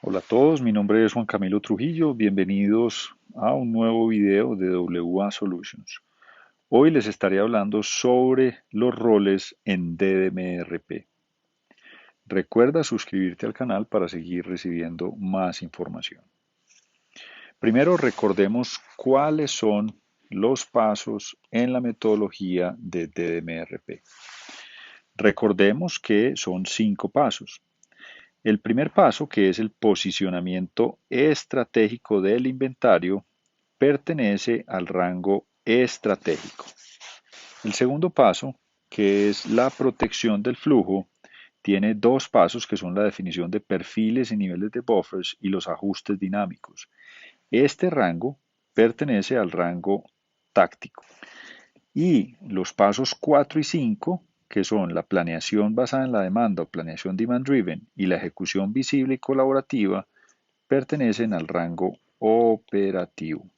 Hola a todos, mi nombre es Juan Camilo Trujillo, bienvenidos a un nuevo video de WA Solutions. Hoy les estaré hablando sobre los roles en DDMRP. Recuerda suscribirte al canal para seguir recibiendo más información. Primero recordemos cuáles son los pasos en la metodología de DDMRP. Recordemos que son 5 pasos. El primer paso, que es el posicionamiento estratégico del inventario, pertenece al rango estratégico. El segundo paso, que es la protección del flujo, tiene dos pasos que son la definición de perfiles y niveles de buffers y los ajustes dinámicos. Este rango pertenece al rango táctico. Y los pasos 4 y 5, que son la planeación basada en la demanda o planeación demand driven y la ejecución visible y colaborativa, pertenecen al rango operativo.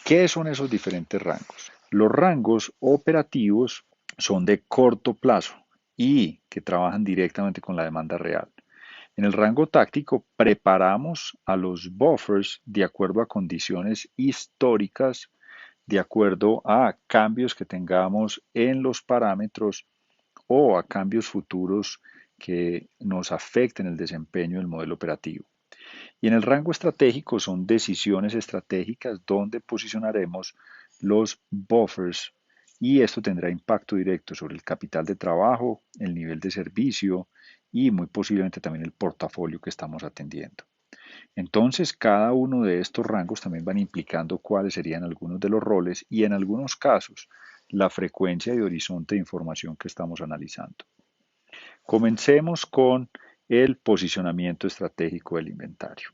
¿Qué son esos diferentes rangos? Los rangos operativos son de corto plazo y que trabajan directamente con la demanda real. En el rango táctico preparamos a los buffers de acuerdo a condiciones históricas, de acuerdo a cambios que tengamos en los parámetros o a cambios futuros que nos afecten el desempeño del modelo operativo. Y en el rango estratégico son decisiones estratégicas donde posicionaremos los buffers y esto tendrá impacto directo sobre el capital de trabajo, el nivel de servicio y muy posiblemente también el portafolio que estamos atendiendo. Entonces, cada uno de estos rangos también van implicando cuáles serían algunos de los roles y en algunos casos la frecuencia y horizonte de información que estamos analizando. Comencemos con el posicionamiento estratégico del inventario.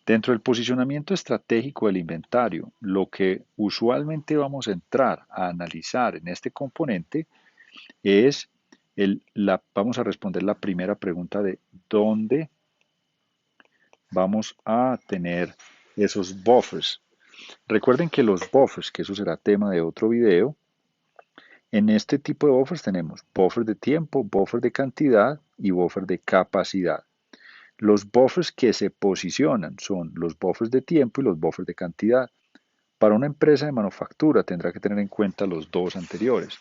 Dentro del posicionamiento estratégico del inventario, lo que usualmente vamos a entrar a analizar en este componente es vamos a responder la primera pregunta de dónde vamos a tener esos buffers. Recuerden que los buffers, que eso será tema de otro video, en este tipo de buffers tenemos buffer de tiempo, buffer de cantidad y buffer de capacidad. Los buffers que se posicionan son los buffers de tiempo y los buffers de cantidad. Para una empresa de manufactura tendrá que tener en cuenta los dos anteriores.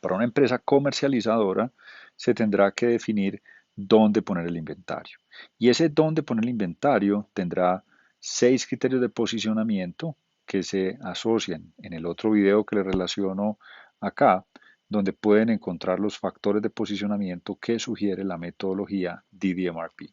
Para una empresa comercializadora se tendrá que definir dónde poner el inventario. Y ese dónde poner el inventario tendrá 6 criterios de posicionamiento que se asocian en el otro video que les relaciono acá, donde pueden encontrar los factores de posicionamiento que sugiere la metodología DDMRP.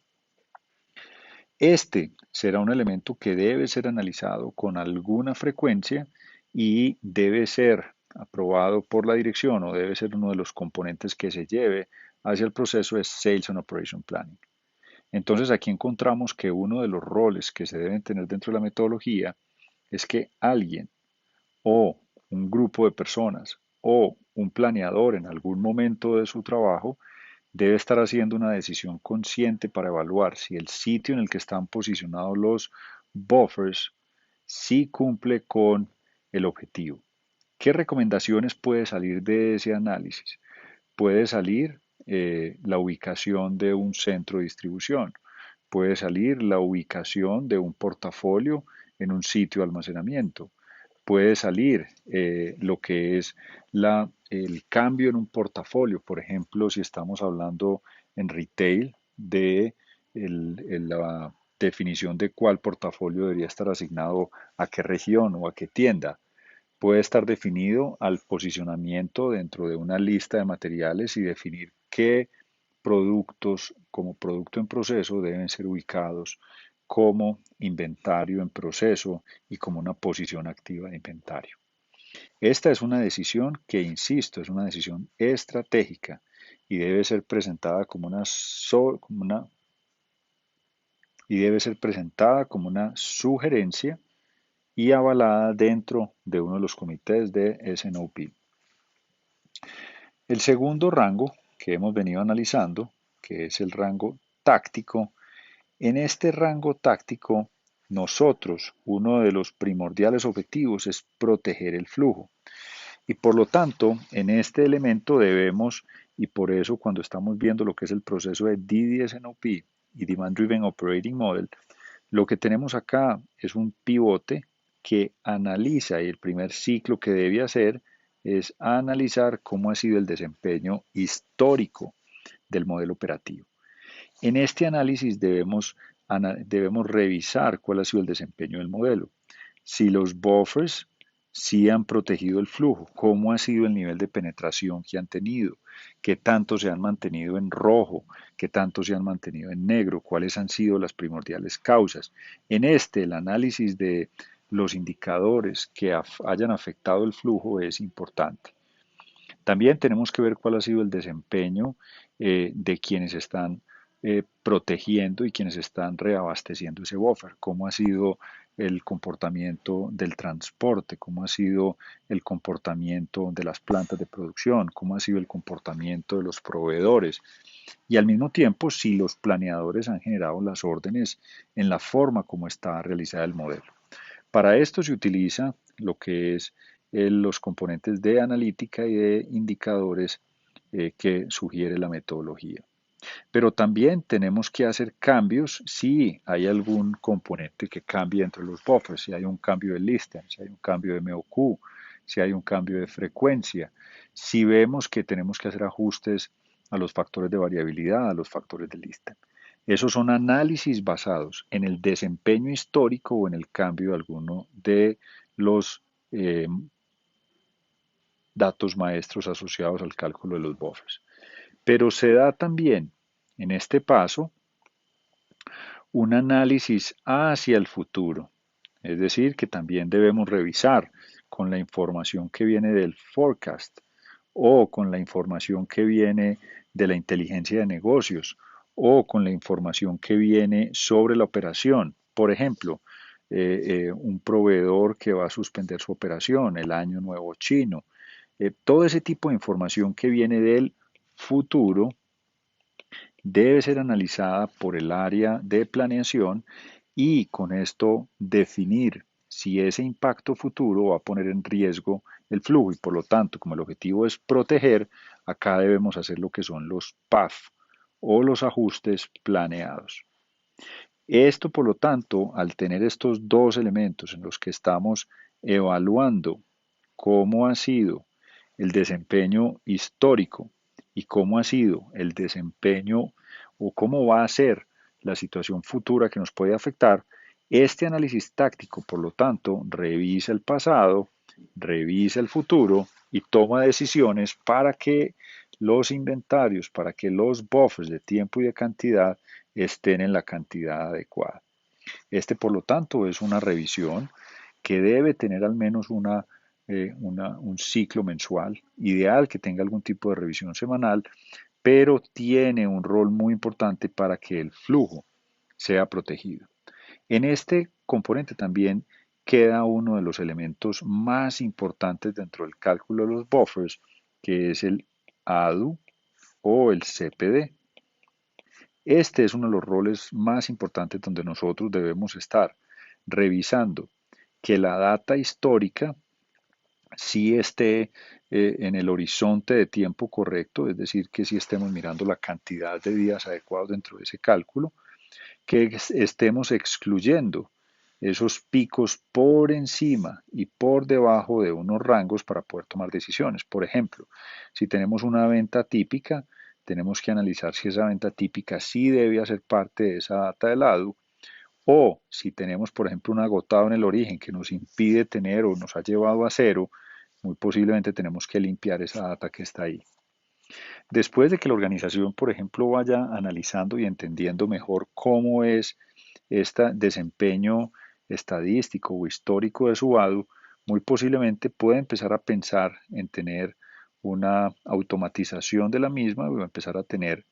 Este será un elemento que debe ser analizado con alguna frecuencia y debe ser aprobado por la dirección o debe ser uno de los componentes que se lleve hacia el proceso de Sales and Operation Planning. Entonces aquí encontramos que uno de los roles que se deben tener dentro de la metodología es que alguien o un grupo de personas o un planeador en algún momento de su trabajo debe estar haciendo una decisión consciente para evaluar si el sitio en el que están posicionados los buffers sí cumple con el objetivo. ¿Qué recomendaciones puede salir de ese análisis? Puede salir la ubicación de un centro de distribución, puede salir la ubicación de un portafolio en un sitio de almacenamiento, puede salir lo que es el cambio en un portafolio. Por ejemplo, si estamos hablando en retail de la definición de cuál portafolio debería estar asignado a qué región o a qué tienda. Puede estar definido al posicionamiento dentro de una lista de materiales y definir qué productos como producto en proceso deben ser ubicados como inventario en proceso y como una posición activa de inventario. Esta es una decisión que, insisto, es una decisión estratégica y debe ser presentada como una sugerencia y avalada dentro de uno de los comités de SNOP. El segundo rango que hemos venido analizando, que es el rango táctico, en este rango táctico, nosotros, uno de los primordiales objetivos es proteger el flujo. Y por lo tanto, en este elemento debemos y por eso cuando estamos viendo lo que es el proceso de DDS&OP y Demand Driven Operating Model, lo que tenemos acá es un pivote que analiza y el primer ciclo que debe hacer es analizar cómo ha sido el desempeño histórico del modelo operativo. En este análisis debemos revisar cuál ha sido el desempeño del modelo. Si los buffers sí han protegido el flujo, cómo ha sido el nivel de penetración que han tenido, qué tanto se han mantenido en rojo, qué tanto se han mantenido en negro, cuáles han sido las primordiales causas. En este, el análisis de los indicadores que hayan afectado el flujo es importante. También tenemos que ver cuál ha sido el desempeño de quienes están protegiendo y quienes están reabasteciendo ese buffer, cómo ha sido el comportamiento del transporte, cómo ha sido el comportamiento de las plantas de producción, cómo ha sido el comportamiento de los proveedores y al mismo tiempo si los planeadores han generado las órdenes en la forma como está realizada el modelo. Para esto se utiliza lo que es los componentes de analítica y de indicadores que sugiere la metodología. Pero también tenemos que hacer cambios si hay algún componente que cambie entre los buffers, si hay un cambio de listen, si hay un cambio de MOQ, si hay un cambio de frecuencia, si vemos que tenemos que hacer ajustes a los factores de variabilidad, a los factores de listen. Esos son análisis basados en el desempeño histórico o en el cambio de alguno de los datos maestros asociados al cálculo de los buffers. Pero se da también en este paso un análisis hacia el futuro, es decir, que también debemos revisar con la información que viene del forecast o con la información que viene de la inteligencia de negocios o con la información que viene sobre la operación. Por ejemplo, un proveedor que va a suspender su operación, el año nuevo chino, todo ese tipo de información que viene del futuro debe ser analizada por el área de planeación y con esto definir si ese impacto futuro va a poner en riesgo el flujo y por lo tanto, como el objetivo es proteger, acá debemos hacer lo que son los PAF o los ajustes planeados. Esto, por lo tanto, al tener estos dos elementos en los que estamos evaluando cómo ha sido el desempeño histórico y cómo ha sido el desempeño o cómo va a ser la situación futura que nos puede afectar, este análisis táctico, por lo tanto, revisa el pasado, revisa el futuro y toma decisiones para que los inventarios, para que los buffers de tiempo y de cantidad estén en la cantidad adecuada. Este, por lo tanto, es una revisión que debe tener al menos un ciclo mensual, ideal que tenga algún tipo de revisión semanal, pero tiene un rol muy importante para que el flujo sea protegido. En este componente también queda uno de los elementos más importantes dentro del cálculo de los buffers, que es el ADU o el CPD. Este es uno de los roles más importantes donde nosotros debemos estar revisando que la data histórica sí esté en el horizonte de tiempo correcto, es decir, que sí estemos mirando la cantidad de días adecuados dentro de ese cálculo, que estemos excluyendo esos picos por encima y por debajo de unos rangos para poder tomar decisiones. Por ejemplo, si tenemos una venta típica, tenemos que analizar si esa venta típica sí debe hacer parte de esa data de lado o si tenemos, por ejemplo, un agotado en el origen que nos impide tener o nos ha llevado a cero, muy posiblemente tenemos que limpiar esa data que está ahí. Después de que la organización, por ejemplo, vaya analizando y entendiendo mejor cómo es este desempeño estadístico o histórico de su ADU, muy posiblemente puede empezar a pensar en tener una automatización de la misma o empezar a tener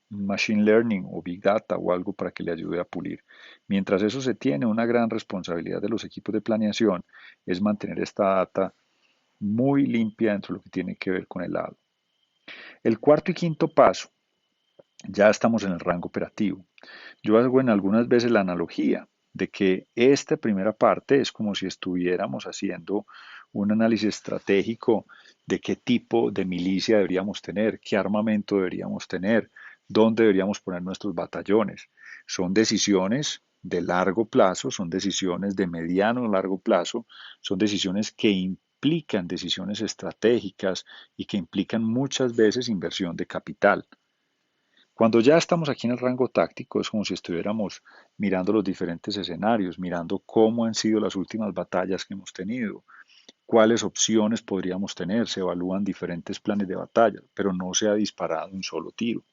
machine learning o big data o algo para que le ayude a pulir. Mientras eso se tiene, una gran responsabilidad de los equipos de planeación es mantener esta data muy limpia dentro de lo que tiene que ver con el ADU. El cuarto y quinto paso, ya estamos en el rango operativo. Yo hago en algunas veces la analogía de que esta primera parte es como si estuviéramos haciendo un análisis estratégico de qué tipo de milicia deberíamos tener, qué armamento deberíamos tener, dónde deberíamos poner nuestros batallones. Son decisiones de largo plazo, son decisiones de mediano o largo plazo, son decisiones que implican decisiones estratégicas y que implican muchas veces inversión de capital. Cuando ya estamos aquí en el rango táctico, es como si estuviéramos mirando los diferentes escenarios, mirando cómo han sido las últimas batallas que hemos tenido, cuáles opciones podríamos tener, se evalúan diferentes planes de batalla, pero no se ha disparado un solo tiro.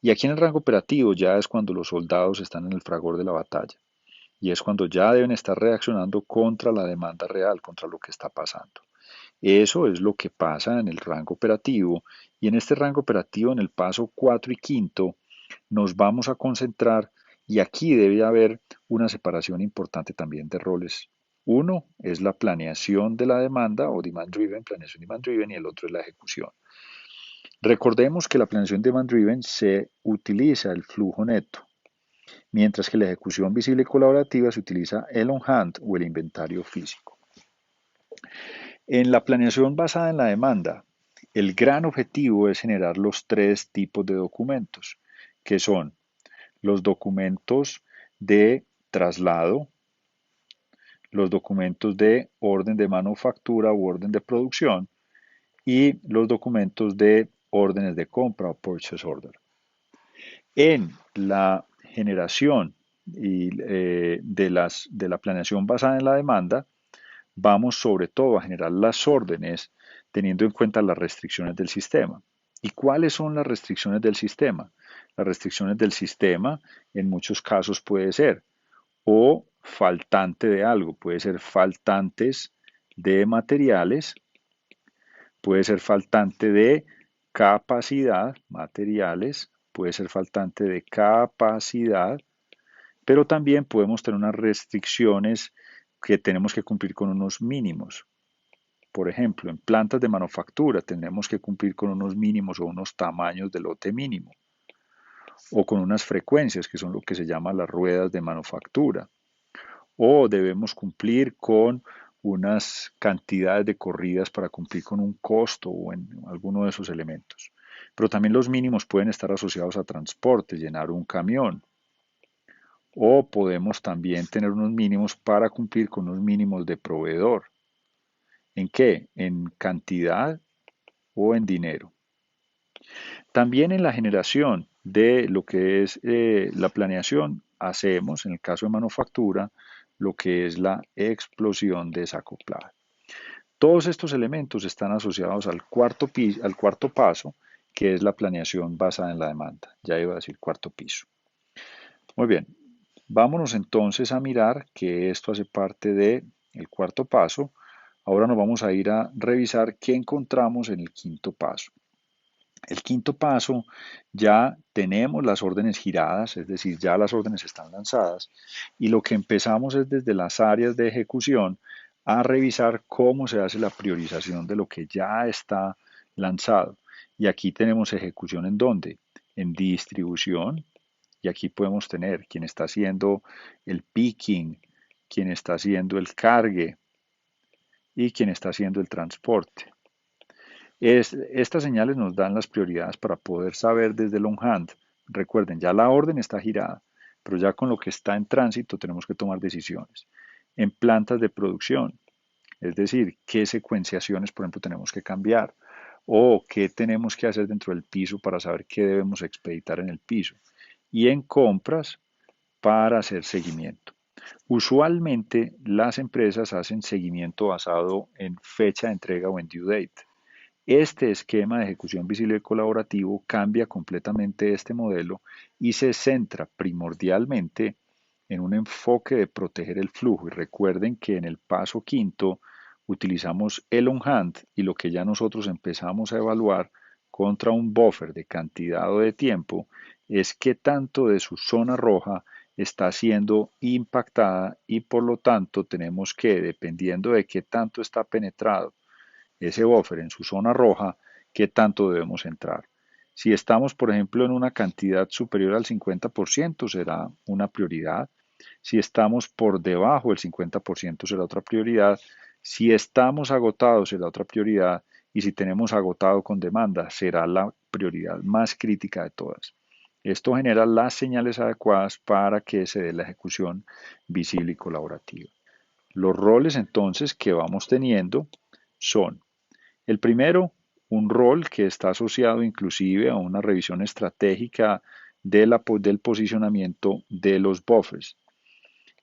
Y aquí en el rango operativo ya es cuando los soldados están en el fragor de la batalla, y es cuando ya deben estar reaccionando contra la demanda real, contra lo que está pasando. Eso es lo que pasa en el rango operativo, y en este rango operativo, en el paso 4 y quinto, nos vamos a concentrar y aquí debe haber una separación importante también de roles. Uno es la planeación de la demanda o demand driven, planeación demand driven, y el otro es la ejecución. Recordemos que la planeación demand driven se utiliza el flujo neto, mientras que la ejecución visible y colaborativa se utiliza el on-hand o el inventario físico. En la planeación basada en la demanda, el gran objetivo es generar los tres tipos de documentos, que son los documentos de traslado, los documentos de orden de manufactura u orden de producción y los documentos de órdenes de compra o purchase order. En la generación de la planeación basada en la demanda, vamos sobre todo a generar las órdenes teniendo en cuenta las restricciones del sistema. ¿Y cuáles son las restricciones del sistema? Las restricciones del sistema en muchos casos puede ser o faltante de algo, puede ser faltantes de materiales, puede ser faltante de capacidad, materiales, puede ser faltante de capacidad, pero también podemos tener unas restricciones que tenemos que cumplir con unos mínimos. Por ejemplo, en plantas de manufactura tenemos que cumplir con unos mínimos o unos tamaños de lote mínimo, o con unas frecuencias que son lo que se llama las ruedas de manufactura, o debemos cumplir con unas cantidades de corridas para cumplir con un costo o en alguno de esos elementos. Pero también los mínimos pueden estar asociados a transporte, llenar un camión, o podemos también tener unos mínimos para cumplir con unos mínimos de proveedor. ¿En qué? En cantidad o en dinero. También en la generación de lo que es la planeación, hacemos, en el caso de manufactura, lo que es la explosión desacoplada. Todos estos elementos están asociados al cuarto paso, que es la planeación basada en la demanda. Ya iba a decir cuarto piso. Muy bien, vámonos entonces a mirar que esto hace parte del cuarto paso. Ahora nos vamos a ir a revisar qué encontramos en el quinto paso. El quinto paso, ya tenemos las órdenes giradas, es decir, ya las órdenes están lanzadas, y lo que empezamos es desde las áreas de ejecución a revisar cómo se hace la priorización de lo que ya está lanzado. Y aquí tenemos ejecución en dónde? En distribución, y aquí podemos tener quien está haciendo el picking, quien está haciendo el cargue y quien está haciendo el transporte. Estas señales nos dan las prioridades para poder saber desde el on-hand. Recuerden, ya la orden está girada, pero ya con lo que está en tránsito tenemos que tomar decisiones. En plantas de producción, es decir, qué secuenciaciones, por ejemplo, tenemos que cambiar o qué tenemos que hacer dentro del piso para saber qué debemos expeditar en el piso. Y en compras para hacer seguimiento. Usualmente las empresas hacen seguimiento basado en fecha de entrega o en due date. Este esquema de ejecución visible y colaborativo cambia completamente este modelo y se centra primordialmente en un enfoque de proteger el flujo. Y recuerden que en el paso quinto utilizamos el on-hand y lo que ya nosotros empezamos a evaluar contra un buffer de cantidad o de tiempo es qué tanto de su zona roja está siendo impactada y por lo tanto tenemos que, dependiendo de qué tanto está penetrado ese buffer en su zona roja, qué tanto debemos entrar. Si estamos, por ejemplo, en una cantidad superior al 50%, será una prioridad. Si estamos por debajo del 50%, será otra prioridad. Si estamos agotados, será otra prioridad. y si tenemos agotado con demanda, será la prioridad más crítica de todas. Esto genera las señales adecuadas para que se dé la ejecución visible y colaborativa. Los roles entonces que vamos teniendo son: el primero, un rol que está asociado inclusive a una revisión estratégica del posicionamiento de los buffers.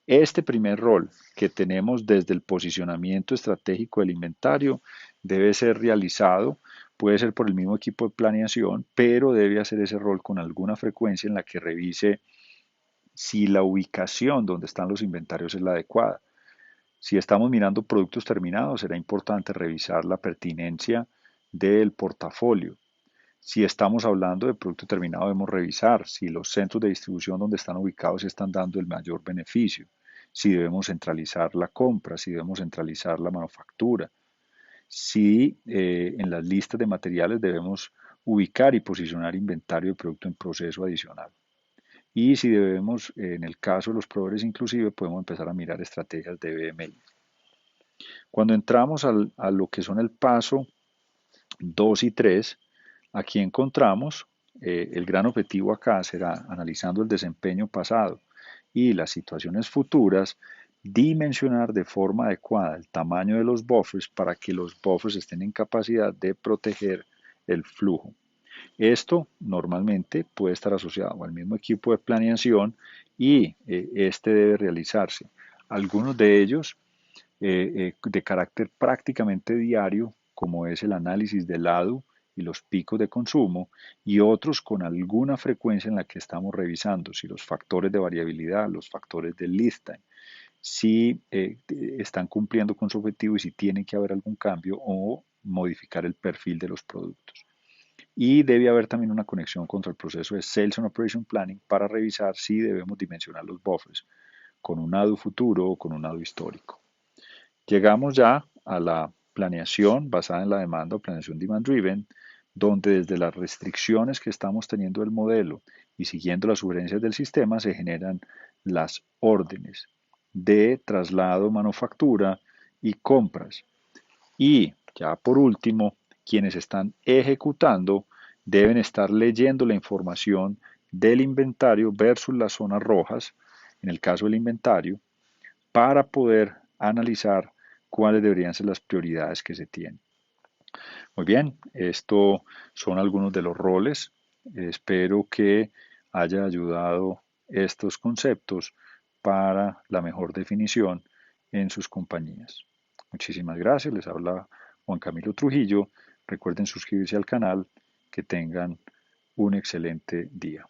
Este primer rol que tenemos desde el posicionamiento estratégico del inventario debe ser realizado, puede ser por el mismo equipo de planeación, pero debe hacer ese rol con alguna frecuencia en la que revise si la ubicación donde están los inventarios es la adecuada. Si estamos mirando productos terminados, será importante revisar la pertinencia del portafolio. Si estamos hablando de producto terminado, debemos revisar si los centros de distribución donde están ubicados están dando el mayor beneficio, si debemos centralizar la compra, si debemos centralizar la manufactura, si en las listas de materiales debemos ubicar y posicionar inventario de producto en proceso adicional. Y si debemos, en el caso de los proveedores inclusive, podemos empezar a mirar estrategias de BMI. Cuando entramos a lo que son el paso 2 y 3, aquí encontramos el gran objetivo acá será, analizando el desempeño pasado y las situaciones futuras, dimensionar de forma adecuada el tamaño de los buffers para que los buffers estén en capacidad de proteger el flujo. Esto normalmente puede estar asociado al mismo equipo de planeación y este debe realizarse. Algunos de ellos de carácter prácticamente diario, como es el análisis del ADU y los picos de consumo, y otros con alguna frecuencia en la que estamos revisando si los factores de variabilidad, los factores del lead time, si están cumpliendo con su objetivo y si tiene que haber algún cambio o modificar el perfil de los productos. Y debe haber también una conexión contra el proceso de Sales and Operation Planning para revisar si debemos dimensionar los buffers con un ADU futuro o con un ADU histórico. Llegamos ya a la planeación basada en la demanda o planeación demand driven, donde desde las restricciones que estamos teniendo del modelo y siguiendo las sugerencias del sistema se generan las órdenes de traslado, manufactura y compras. Y ya por último, quienes están ejecutando deben estar leyendo la información del inventario versus las zonas rojas, en el caso del inventario, para poder analizar cuáles deberían ser las prioridades que se tienen. Muy bien, estos son algunos de los roles. Espero que haya ayudado estos conceptos para la mejor definición en sus compañías. Muchísimas gracias. Les habla Juan Camilo Trujillo. Recuerden suscribirse al canal. Que tengan un excelente día.